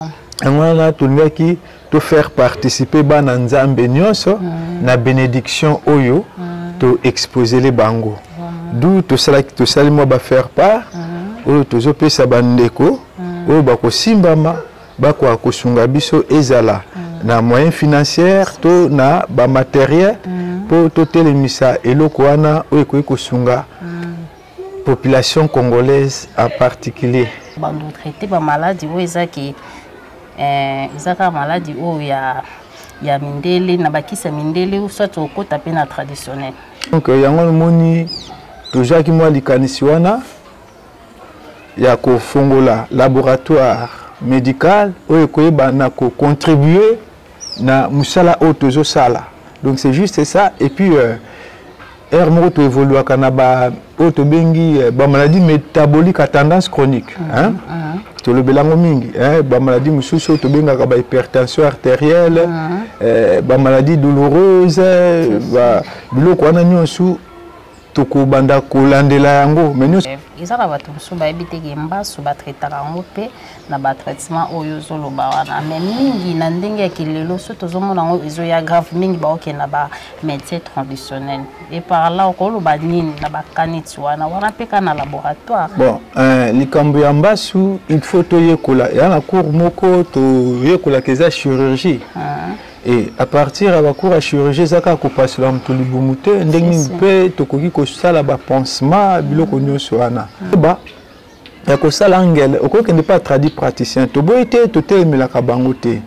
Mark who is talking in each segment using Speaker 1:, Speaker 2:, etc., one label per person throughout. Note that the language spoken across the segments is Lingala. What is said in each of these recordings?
Speaker 1: On tout qui te faire participer bana nzambe nyonso na bénédiction oyo to exposer les bango. D'où to sali moi ba faire part oyo tozo pesa bandeko oyo bako simbama bako akosunga biso ezala na moyen financier to na ba matériel pour to telemisa eloko wana oyo ko sunga population congolaise en particulier.
Speaker 2: Bando traité ba maladie oyo ezaki ezaka maladie oyo ya mindele na bakisa mindele ou soit au kota pena traditionnel.
Speaker 1: Donc yango moni toujours ki moi likanisi wana ya ko fongola laboratoire médical oyo koyeba na ko contribuer na musala otozo sala. Donc c'est juste ça et puis moko to évolue kana ba auto bengi ba maladie métabolique à tendance chronique hein to le belango mingi ba maladie mususu to benga ka ba hypertension artérielle ba maladie douloureuse ba biloko wana nyonso to ko banda ko landela yango mais
Speaker 2: ezaka bato mususu bayebite ke mbasu batretaka yango pe na batraitement oyo zoloba wana mais mingi na ndenge ya kilelo so tozomona yango ezoya grave mingi baokenda ba médecin traditionnel et par là okoloba nini na bakaniti wana peka na laboratoire.
Speaker 1: Bon likambo ya mbasu il faut toyekola ya na cours moko to yekola keza chirurgie et à partir de la cour à chirurgie zaka ko passer mtu libumute ndenge mpe tokoki ko sala ba pansement biloko nyonso wana ba ya ko sala ngele okoki ne pas traduit praticien to boite to telemela ka bango te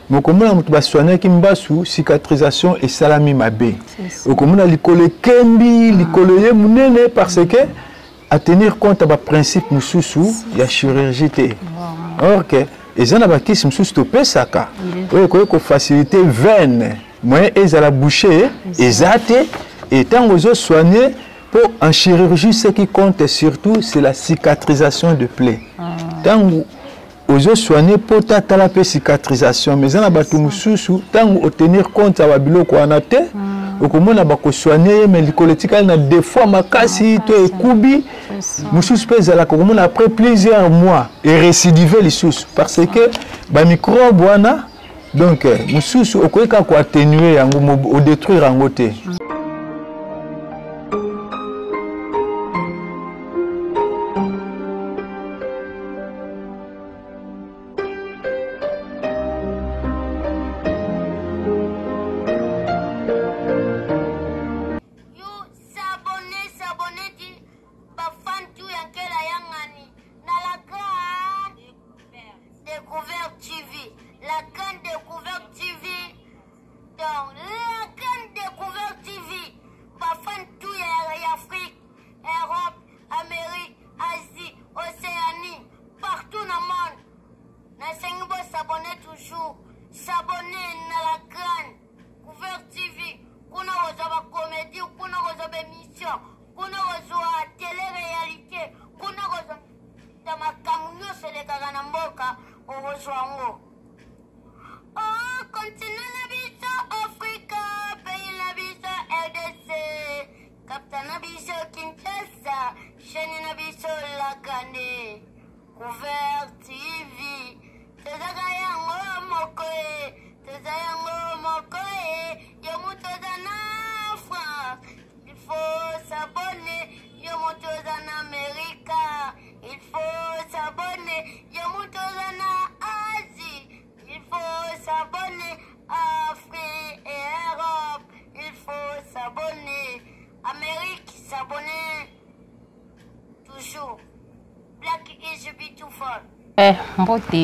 Speaker 1: mokomona mutu ba soigner ki mbasu cicatrisation et salami mabe okomona likolo kembi likolo ye munene parce que à tenir compte ba principe mususu ya chirurgie te OK et ça n'a pas qui se stoppé ça car oui quoi faciliter veine moyen et à la boucher exact et tant aux os soigner pour en chirurgie ce qui compte surtout c'est la cicatrisation de plaie tant aux os soigner pour ta la cicatrisation mais ça n'a pas tout mususu tant au tenir compte à babilo quoi naté au comment n'a pas soigner mais l'écologique na des fois makasi to ekubi mususu pesa la comment après plusieurs mois et récidiver les sous parce que ba microbe wana donc mususu okoyeka ko atténuer yango au détruire yango te.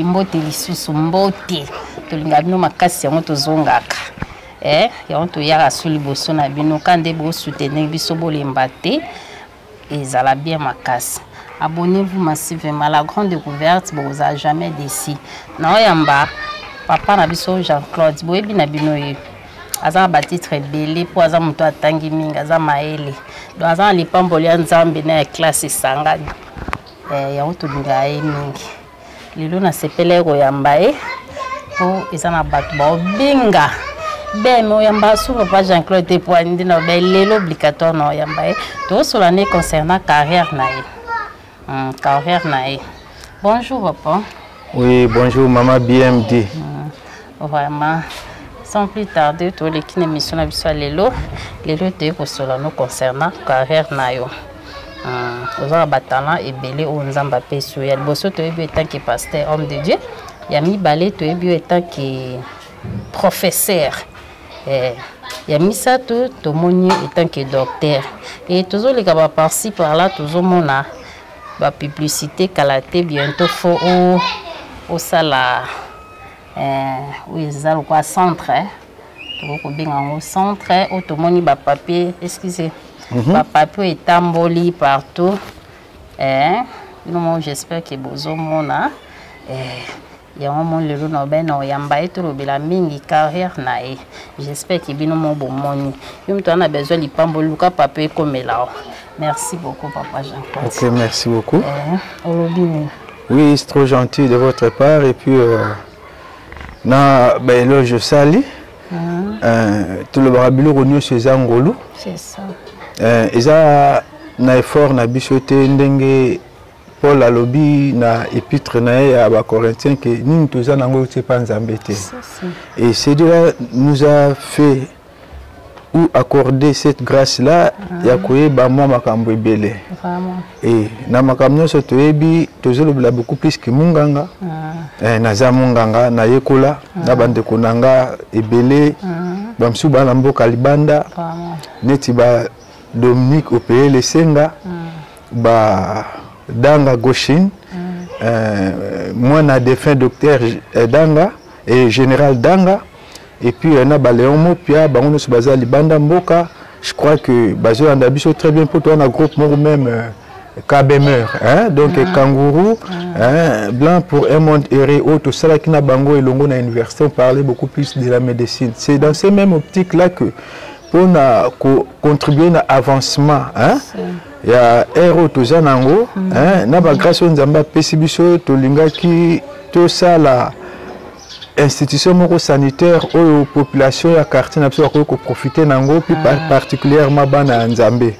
Speaker 2: Mbote lisusu mbote tolinga bino makasi yango tozongaka yango toyaka suli boso na bino kande bo soutenir biso bolemba te ezala bien makasi. Abonnez-vous massivement à la grande découverte vous a jamais déçu na oyamba papa na biso Jean-Claude boyebi na bino ye aza ba titre belé po aza muto atangi minga aza maele do aza lipamboli ya nzambe na classe sangani yango tolinga ye mingi lelo na sepele ko yamba po ezana batu ba binga bemo yamba su papa Jean-Claude Poindi na lelo obligatoire na yamba to solane concernant carrière na carrière na bonjour papa
Speaker 1: Oui, bonjour maman BMD.
Speaker 2: Vraiment, sans plus tarder, tous les qui n'émission à Bissau Lelo, Lelo te nous concernant carrière nayo. Aux abattant et belé aux Nzamba Pesu. Il y a le bosso te ebi étant que pasteur, homme de Dieu. Il y a mis balé te ebi étant que professeur. Il y a mis ça tout moni étant que docteur. Et toujours les gars par-ci par-là, toujours mon a la publicité calaté bientôt faut au sala oui ça quoi centre tout bien au centre au tout moni ba papier excusez ba papier est tamboli partout non j'espère que bozo mona ya mon le no ben no yamba etro bila mingi carrière na j'espère que bino mo bon moni yo mtu ana besoin li pamboluka papier comme là. Merci beaucoup, Papa Jean-Claude.
Speaker 1: Ok, merci beaucoup.
Speaker 2: Oui,
Speaker 1: c'est trop gentil de votre part. Et puis, là, je salue. Tout le barabilo revenu chez Zangolo.
Speaker 2: C'est ça.
Speaker 1: Et ça, na effort, na bichoté, ndenge, Paul a lobby, na épître, na à Corinthien, que nous, tous en anglais, c'est pas embêté. Et c'est là nous a fait. Ou accorder cette grâce-là, il y a quoi moi makambo ebele. Et na makamno so toyebi tozolo beaucoup plus que munganga. Naza munganga na yekola na bande konanga ebele bamsu bana mboka libanda. Neti ba Dominique Opé le Senga ba Danga Goshin moi na défunt docteur Danga et général Danga. Et puis, il y a Léon Mopia, Baron Subaza, Libanda Mboka. Je crois que Bazo Andabiso très bien pour toi, on a un groupe même Kabemer, donc Kangourou, Blanc pour un monde erré, tout ça qui n'a Bango et Longo à l'université, on parlait beaucoup plus de la médecine. C'est dans ces mêmes optiques-là que pour contribuer à l'avancement, il y a Héros Tozanango, n'a grâce à Nzamba Pessibiso, Tolinga qui, tout ça là. Institution sanitaire ou population ya quartier na biso ko profiter nango plus particulièrement bana Nzambe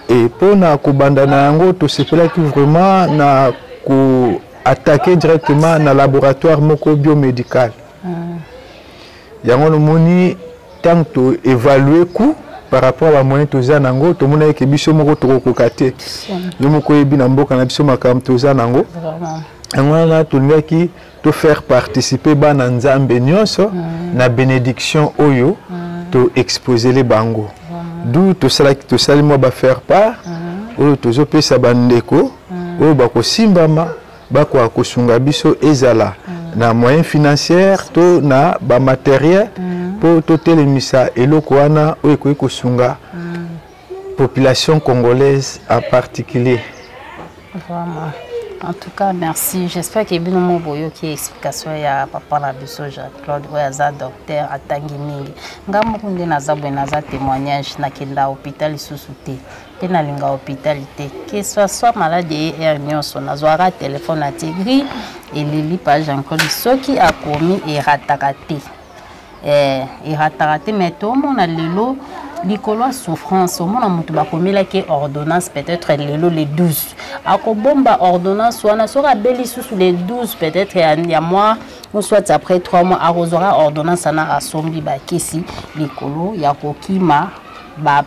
Speaker 1: et pour na ko banda nango to sepela ki vraiment na ko attaquer directement na laboratoire moko biomédical yango no moni tant to évaluer coût par rapport à moyen to za nango to mona ke biso moko to ko katé yo moko yebi na mboka na biso makam to za nango vraiment to ngaki to faire participer bana Nzambe nyonso na bénédiction oyo to exposer les bango d'où to sali moi ba faire part oyo to zo pesa bandeko oyo ba ko simbama ba ko akosunga biso ezala na moyen financier to na ba matériel pour to telemisa eloko wana oyo ko sunga population congolaise en particulier.
Speaker 2: Vraiment. En tout cas, merci. J'espère que bien mon boyo qui explication ya papa na biso Jean-Claude oyaza docteur atangi mingi. Ngambo kunde nazabwe naza témoignage na kenda hôpital sous-souté. Pe na linga hôpital té. Que soit maladie et nyonso nazwara téléphone à tigri et lili pa Jean-Claude soki a commis et ratakate. Et ratakate mais tout mon a lelo likolo souffrance au monde mutu bakomela ke ordonnance peut-être lelo les 12 akobomba ordonnance wana sera beli sous les 12 peut-être il y a mois ou soit après 3 mois arrosera ordonnance na asombi ba kisi likolo ya kokima ba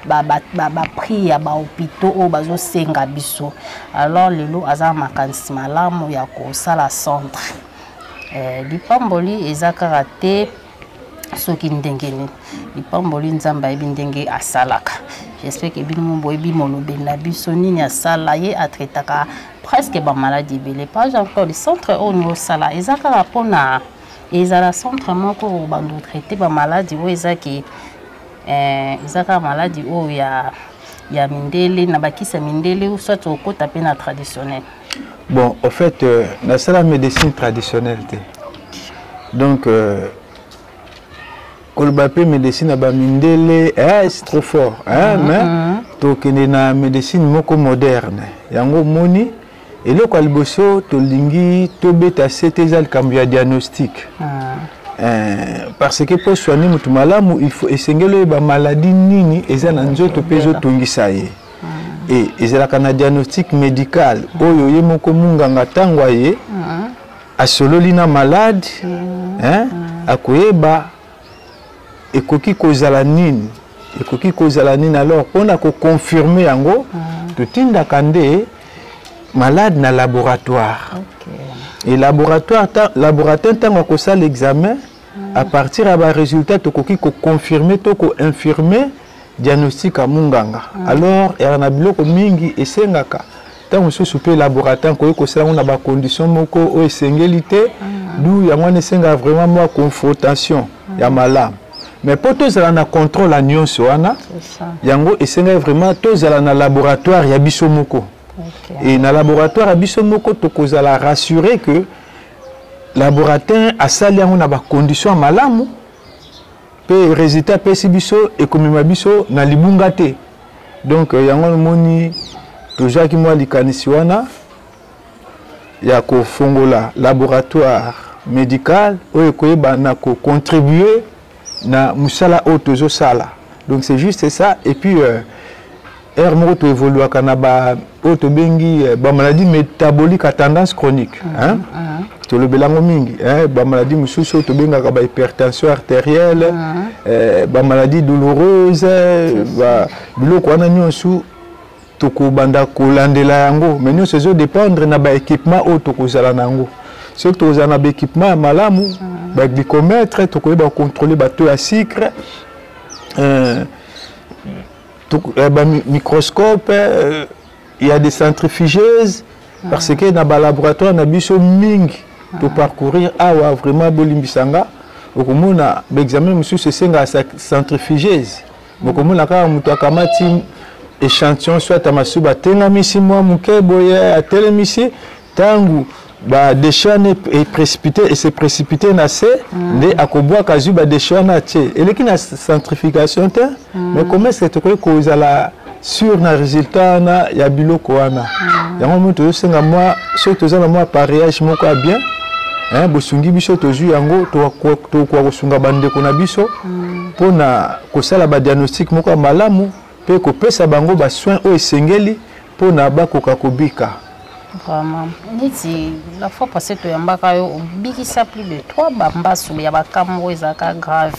Speaker 2: prix ya ba hôpitaux o bazo senga biso alors lelo aza makanisi malamu ya ko sala centre lipamboli ezaka te soki ndengeni lipamboli Nzamba ebindenge asalaka. J'espère que bino mo boyebi molobe na biso nini asala ye atretaka presque ba maladie belé pas encore le centre au niveau sala ezaka rapona ezala centre moko bando traiter ba maladie o ezaki ezaka maladie o ya mindele na bakisa mindele ou soit au kota pena traditionnel.
Speaker 1: Bon, en fait na sala médecine traditionnelle donc kolbape médecine ba mindele c'est trop fort mais to kene na médecine moko moderne yango moni eloko aliboso to lingi to beta cetezal cambia diagnostic parce que pour soigner mutu malamu il faut esengelo ba maladie nini eza na nzoto pezo tungisa ye et ezala kana diagnostic médical oyo ye moko munganga tangwa ye asololi na malade akoyeba ekoki kozala nini alors mpona koconfirme yango totindaka nde malade na laboratoire et laboratoire ntango akosala l'examen à partir ya barésultat tokoki koconfirme to koinfirme diagnostic ya munganga alors eyaka na biloko mingi esengaka ntango mosusu mpe laboratoire koki kosala ngo na bacondition moko oyo esengeli te du yango wana esengaka vraiment mwa confrontation ya malamu mais mpo tozala na contrôle ya nyonso wana yango esengaki vraiment tozala na laboratoire ya biso moko et na laboratoire ya biso moko tokozala rassurer que laboratoire asali yango na bacondition ya malamu mpe résultat pesi biso ekomema biso na libunga te donc yango moni tozwaki mwa likanisi wana ya kofongola laboratoire médical oyo ekoyeba na kocontribue na musala oyo tozosala donc c'est juste ça et puis aire moko toévoluaka na oyo tobengi bamaladi métabolique à tendance chronique tolobelango mingi bamaladi mosusu oyo tobengaka bahypertension artérielle bamaladi douloureuse biloko wana nyonso tokobanda kolandela yango mais nyonso ezodépendre na baéquipement oyo tokozala na yango soki tokozala na baéquipement ya malamu baglycomètre tokoyeba contrôler bato ya sucre microscope il y a des centrifugeuses parce que dans le laboratoire na biso mingi to parcourir awa vraiment bolimbisanga okomona l'examen mosusu esenga centrifugeuse mokomona kaka moto akamati échantillon soit amasuba atengamisi mwa moke boye atelemisi ntango badéchet est précipité et s'est précipité na se nde akobwaka zwi badéchet wana atie eleki na centrifugation te mais comment est-ce que tokoki kozala sur na résultat wana ya biloko wana yango mo tozosenga mwa soki toza na mwa appareillage moko ya bien bosungi biso tozwi yango tokoka kosunga bandeko na biso mpona kosala badiagnostic moko ya malamu mpe kopesa bango basoin oyo esengeli mpona bakoka kobika.
Speaker 2: Vraiment. Niti, la fois passée, tu as bikisa plus de 3 bambas ou yabakambo ezaka grave.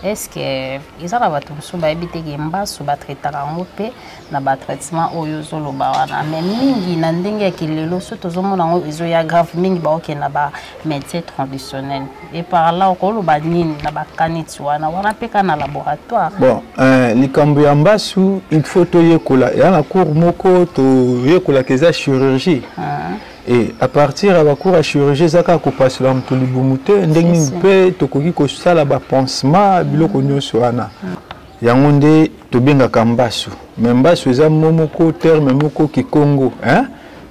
Speaker 2: Est-ce que ils ont la tout ba ebité mbas ou ba traiter yango pe na ba traitement oyo zolo ba wana mais mingi na ndenge ya kilelo so tozomona ngo ezo ya grave mingi ba oke na ba médecin traditionnel et par là ko lo ba nini na ba kaniti wana peka na laboratoire.
Speaker 1: Bon, likambo ya mbasu il faut toyekola ya na cours moko to yekola keza chirurgie. Et à partir de la cour à chirurgie, zaka kopasula mtulibumute ndenge mpe tokoki kosala ba pansement biloko nyonso wana. Yango nde tobengaka mbasu. Mais mbasu eza momoko terme moko kikongo,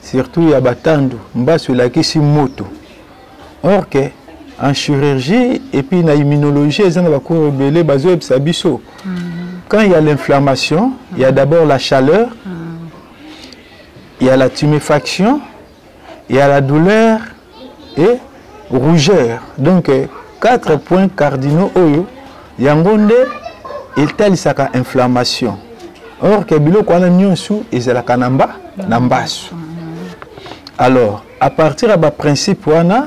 Speaker 1: surtout ya batando, mbasu elakisi moto. Or que en chirurgie et puis na immunologie, eza na ba cour ebele bazo ebisa biso. Quand il y a l'inflammation, il y a d'abord la chaleur, il y a la tuméfaction, il y a la douleur et rougeur. Donc, 4 points cardinaux oyo. Yangonde, il talisaka inflammation. Or, que biloko wana nyonso ezalaka namba nambasu. Alors, à partir de principe wana,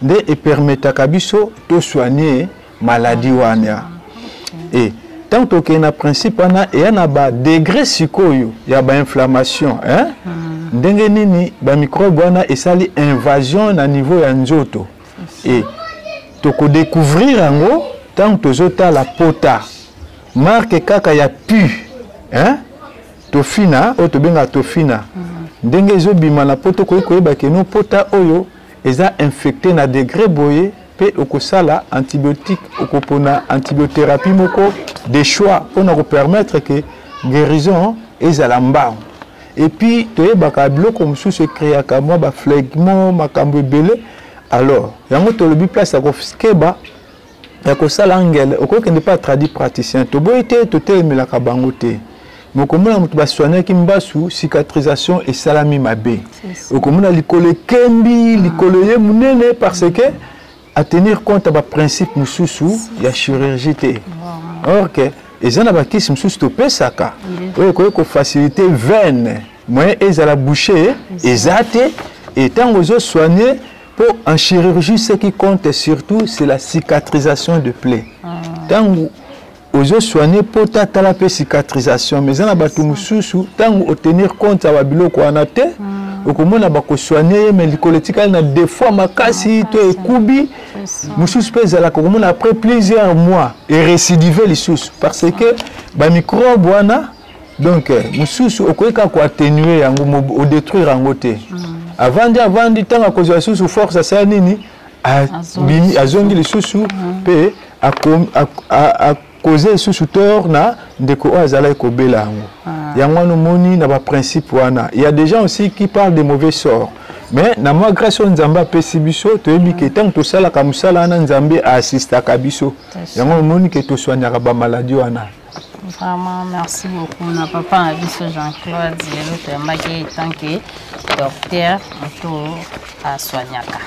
Speaker 1: nde e permetaka biso to soigner maladie wana. Et tant que na principe wana et na ba degré sikoyo ya ba inflammation, ndenge nini ba microbe wana esali invasion na niveau ya nzoto et toko découvrir yango tant tozota la pota marque kaka ya pu tofina o tobenga tofina ndenge ezobima na poto koyeba ke no pota oyo eza infecté na degré boye pe okosala antibiotique okopona antibiothérapie moko de choix pour nous permettre que guérison ezala mbao. Et puis, tu es bakablo comme sous se créer à moi, ba flegmo, makambo belé. Alors, yango to lobi place à kofskeba, ya ko sala angel, oko ke ne pas traduit praticien. To boité to telme la kabangote. Mais comme on a soigné qui mbasu cicatrisation et salami mabé. Comme on a likole kembi, likole ye munene parce que à tenir compte de principe mususu, il y a chirurgie. Or que et ça n'a pas qui se stoppé ça car oui quoi faciliter veine moi et à la boucher et zate et tant aux soigner En chirurgie, ce qui compte surtout, c'est la cicatrisation de plaies. Tant que vous soignez pour la cicatrisation, mais en tant que tenir compte de la biloko anate, okomona bako soigner mais l'écologique na des fois makasi to ekubi mususu pesa la komona après plusieurs mois et récidiver les sous parce que ba microbe wana donc mususu okoyeka ko atténuer yango o détruire yango te avant de tant à cause sous force ça nini azongi les sous pe a causer sous tort na ndeko azala ko bela yango no moni na ba principe wana il y a des gens aussi qui parlent de mauvais sorts mais na moi grâce au nzamba pesibiso to yebi ke tant to sala ka musala na nzambe assista kabiso yango moni ke to soignaka ba maladie wana.
Speaker 2: Vraiment merci beaucoup na papa abiso Jean-Claude yelo to yambaki tant que docteur to a soignaka.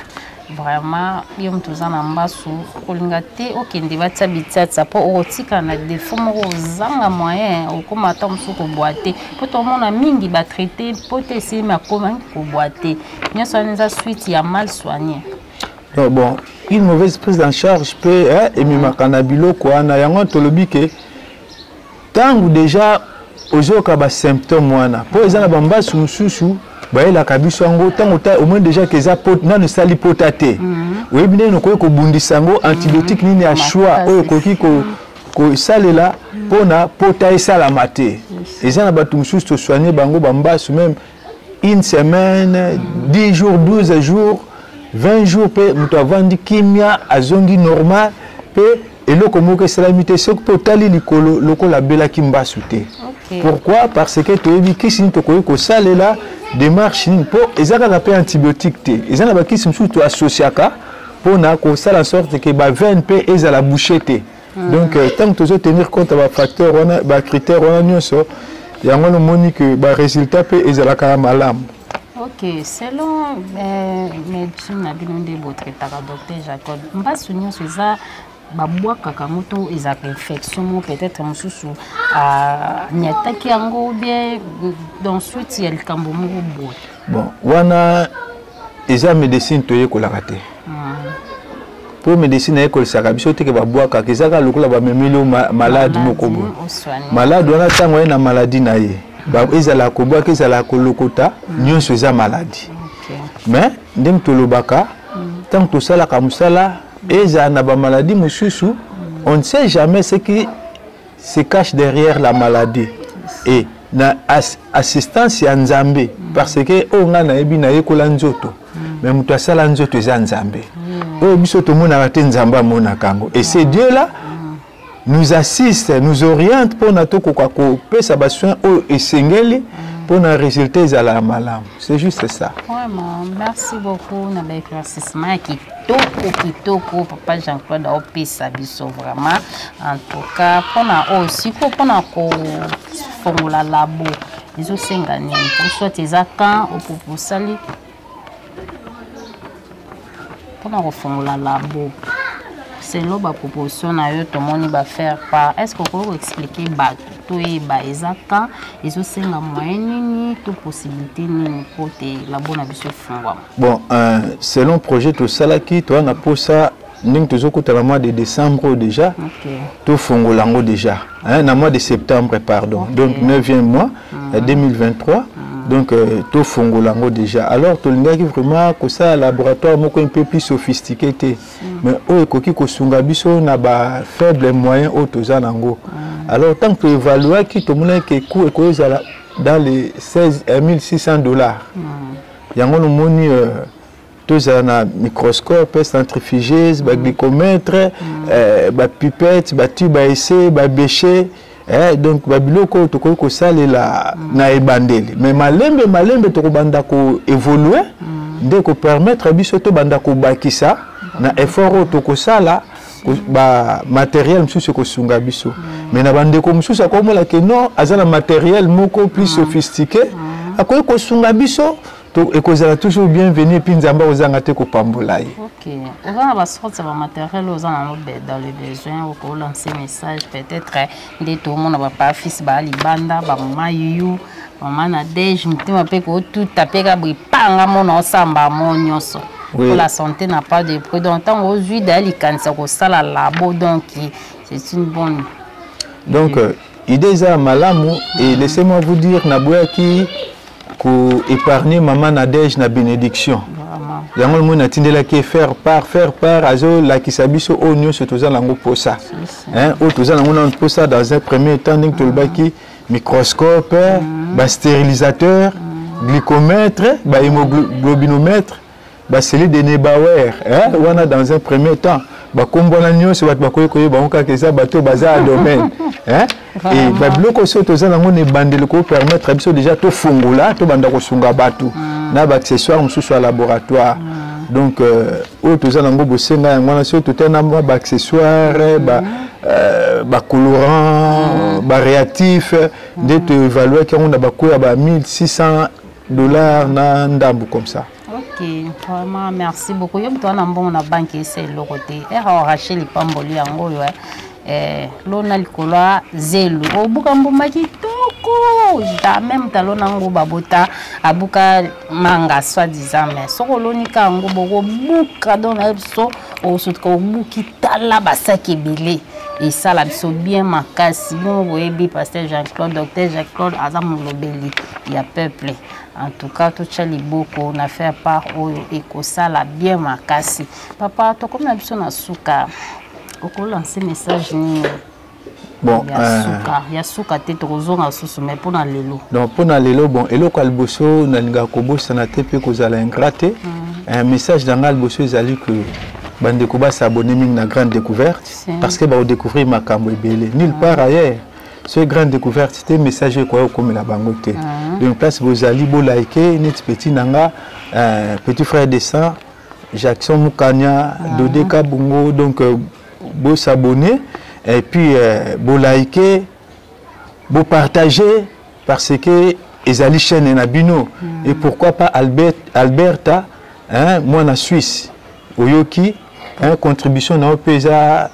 Speaker 2: Vraiment, il y a un ambassou, Kolingate, okende batia bitata po otika na défaut moko zanga moyen okomata musuko boité po to mona mingi ba traiter po te essayer ma comment ko boité nyoso nza suite ya mal soigné.
Speaker 1: Bon, une mauvaise prise en charge peut et mi makanabilo ko ana yango tolobi ke tangu déjà ozoka ba symptômes wana po ezana bambasu mususu la kabiso ngo tango au moins déjà que ça pot na ne sali potate oui bien no ko bundisa ngo antibiotique nini a choix o koki ko salela pona pota esala mate ezana batu mususu to soigner bango bambasu même une semaine 10 jours 12 jours 20 jours pe muto avandi kimia azongi normal pe eloko moko salamité ce que potali likolo loko la bela kimbasu te. Pourquoi? Parce que tu as dit que si tu as salé la démarche pour les antibiotiques, ils ont qui sont surtout associés pour que ça la sorte que ba VNP est à la bouchée. Donc tant que tu dois tenir compte de facteurs, de critères, il y a un moni que ba résultat peut est à la caramalam.
Speaker 2: Ok, selon médecine abinonde votre docteur Jacob, on va souligner ça. Babwa kakamoto ezaka infection peut-être mususu nyataki yango bien dans suite ya likambo moko boye.
Speaker 1: Bon wana eza médecine toye ko lakate pour médecine ya ko saka biso te ke babwa ka kezaka lokola ba memelo malade moko boye malade wana tango na maladie na ye ba ezala ko bwa kezala ko lokota nyonso eza maladie mais ndem tolobaka tant to sala ka musala et ça n'a pas maladie, on ne sait jamais ce qui se cache derrière la maladie. Et na assistance à Nzambe, parce que on a na ebi na yekola nzoto, mais mutu asala nzoto eza Nzambe. Oh biso to mona raté Nzamba mona kango. Et ces dieux là nous assistent, nous orientent pour na to ko pesa ba soin o esengeli pour un résultat à la malam. C'est juste ça.
Speaker 2: Vraiment, merci beaucoup. On a un éclaircissement qui toko, papa Jean-Claude a opé sa biso vraiment. En tout cas, pour na aussi pour na ko formula labo. Les autres s'engagent. Pour soit tes accords ou pour sali. Pour na ko formula labo. C'est là la proposition na yo tout le monde va faire part. Est-ce qu'on peut expliquer tout et exactement ils ont un moyen toute possibilité pour la bonne habitude fondwa. Bon
Speaker 1: selon projet tout ça là qui toi na pour ça ning toujours côté le mois de décembre déjà tout fongolango déjà na mois de septembre pardon donc 9e mois 2023 donc tout fongolango déjà alors tout le qui vraiment que ça laboratoire moko un peu plus sophistiqué mais o koki ko sunga biso na ba faible moyen au tozanango alors tant que évaluer qui tout monde que coût ko dans les 16 600 $. Yango no moni tozana microscope centrifugeuse ba glycomètre ba pipette ba tube à essai ba bécher donc ba biloko to ko salela na ebandeli mais malembe to banda ko évoluer de ko permettre biso to banda ko bakisa na effort to ko sala ba matériel msusu ko sunga biso mais na bande ko msusu ko mola ke non azana matériel moko plus sophistiqué akoy ko sunga biso to ekozala toujours bienvenue puis nzamba ozanga te ko pambola ye.
Speaker 2: OK, on va ba sorte ba matériel ozana dans les besoins ko lancer message peut-être de tout le monde va pas fils ba libanda ba mayu mama na dej mtima pe ko tout tapeka bipanga mona osamba mo nyonso pour la santé n'a pas de prix. Donc, tant aux huiles d'alicancer au sala labo, donc c'est une bonne.
Speaker 1: Donc, idée ça malamu et laissez-moi vous dire naboya qui épargner maman Nadège na bénédiction. Yango le monde a tindé la qui faire part azo la qui s'abisso au nyo se toza lango posa. Hein, au toza lango na posa dans un premier temps ning tolbaki microscope, ba stérilisateur, glycomètre, ba hémoglobinomètre, ba cellule de Neubauer, hein, wana dans un premier temps. Ba kombona nyo se bat ba koyo ba onka ke ça bato baza domaine, hein? Et ba bloko so toza lango ne bandele ko permettre biso déjà to fungola to banda ko sunga batu na ba accessoire mususu à laboratoire. Donc o toza lango bosenga yango na so to tena ba accessoire ba colorant ba réactif de te évaluer qu'on a ba koya ba $1,600 na ndambu comme ça.
Speaker 2: Ok, vraiment merci beaucoup. Je suis en bon banque c'est le côté. Et on racheté les pamboli en gros l'on a le cola zélo. Au bukambo makitoko. Jamais talon ango babota abuka manga soi-disant mais so kolonika ango boko buka don ebso au sud ko buki tala basaki belé. Et ça la biso bien makasi. Bon boyebi pasteur Jean-Claude, docteur Jean-Claude Azam Lobeli. Il y a peuple. En tout cas, tout ça, on a fait part au écossa la bien makasi. Papa, tu comme l'habitude na souka, on lancer message ni.
Speaker 1: Bon,
Speaker 2: il y a souka tête roson à sous mais pour na lelo.
Speaker 1: Donc pour na lelo bon, elo kalboso na linga kobo sana tepe ko zala ingraté. Un message dans l'alboso ezali que bande ko ba s'abonner ming na grande découverte parce que ba découvrir makambo ebele nulle part ailleurs. Ce grand découverte, c'était message quoi comme la bangote. Donc place vous allez vous liker, net petit nanga, petit frère de sang, Jackson Moukania, Dodé Kabungo, donc vous s'abonner et puis vous liker, vous partager parce que les alliés chaîne Nabino et pourquoi pas Alberta, hein, moi en Suisse, Oyoki, hein, contribution na pesa.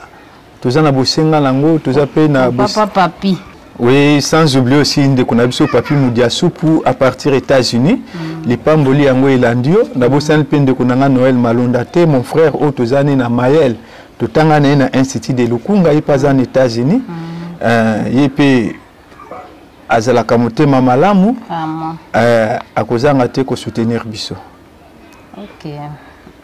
Speaker 1: Tous en abosenga lango, tous appelés na
Speaker 2: papa papi.
Speaker 1: Oui, sans oublier aussi une de konabiso papi Moudiasoupu à partir des États-Unis. Les pamboli yango elandio, nabosan pen de konanga Noël Malondate, mon frère Otozane na Mayel, totanga na institut de Lukunga ipaza en États-Unis. Yepe azala kamote mamalamu. Akozanga te ko soutenir biso.
Speaker 2: OK.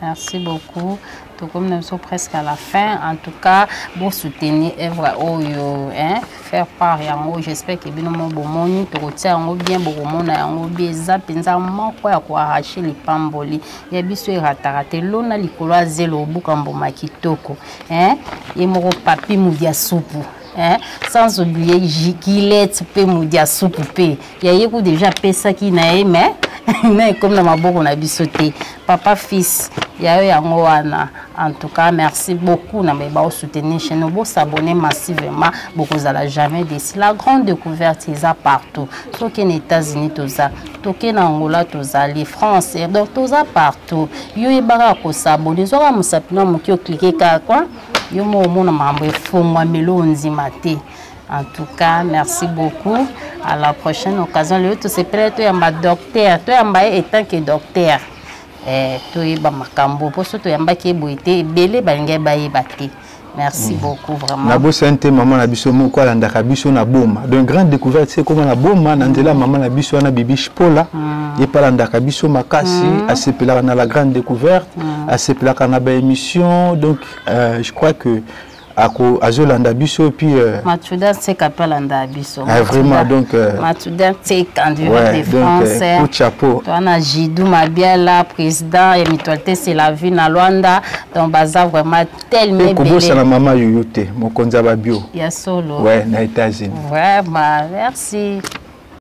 Speaker 2: Merci beaucoup. Tout comme nous sommes presque à la fin, en tout cas, pour soutenir Evra Oyo, hein, faire part yango. J'espère que bien mon bon moni, tu retiens yango bien bon mona yango bien zapenza moko ya ko arracher les pamboli. Ya biso ratarate lona likolo zelo bukambo makitoko, hein, et mon papi Moudiasoupu. Hein? Sans oublier Gillette pe Moudiasoupu pe. Il y a déjà pesa qui n'a aimé, mais comme dans ma boque on a bisoté. Papa fils, il y a eu en tout cas merci beaucoup na me ba soutenir chez nous, s'abonner massivement, beaucoup à la jamais d'ici. La grande découverte ils a partout. Toke aux États-Unis toza, toke na Angola toza, les Français, donc toza partout. Yo ebara ko s'abonner, zo ka musapina mukio cliquer ka quoi? Yo mo mona mambo efongwa melonzi maté. En tout cas, merci beaucoup. À la prochaine occasion. Le tout c'est prêt to yamba docteur, to yamba étant que docteur. To yeba makambo poso to yamba ki boité belé balinga bayebate. Merci beaucoup vraiment.
Speaker 1: Na bo sente maman na biso moko alanda ka biso na boma. Donc grande découverte c'est comment na boma na nzela maman na biso na bibi Chipola. Ye palanda ka biso makasi asepela na la grande découverte, asepela na ba émission. Donc je crois que ako azolanda biso puis
Speaker 2: Mathuda c'est kapalanda biso.
Speaker 1: Vraiment donc
Speaker 2: Mathuda c'est candidat de France.
Speaker 1: Coup de chapeau.
Speaker 2: Toi na Jidou Mabiala président et mutualité c'est la vie na Luanda donc baza vraiment tellement
Speaker 1: belle. Ko na mama yoyote mokonza ba bio.
Speaker 2: Ya solo.
Speaker 1: Ouais, na États-Unis.
Speaker 2: Vraiment merci.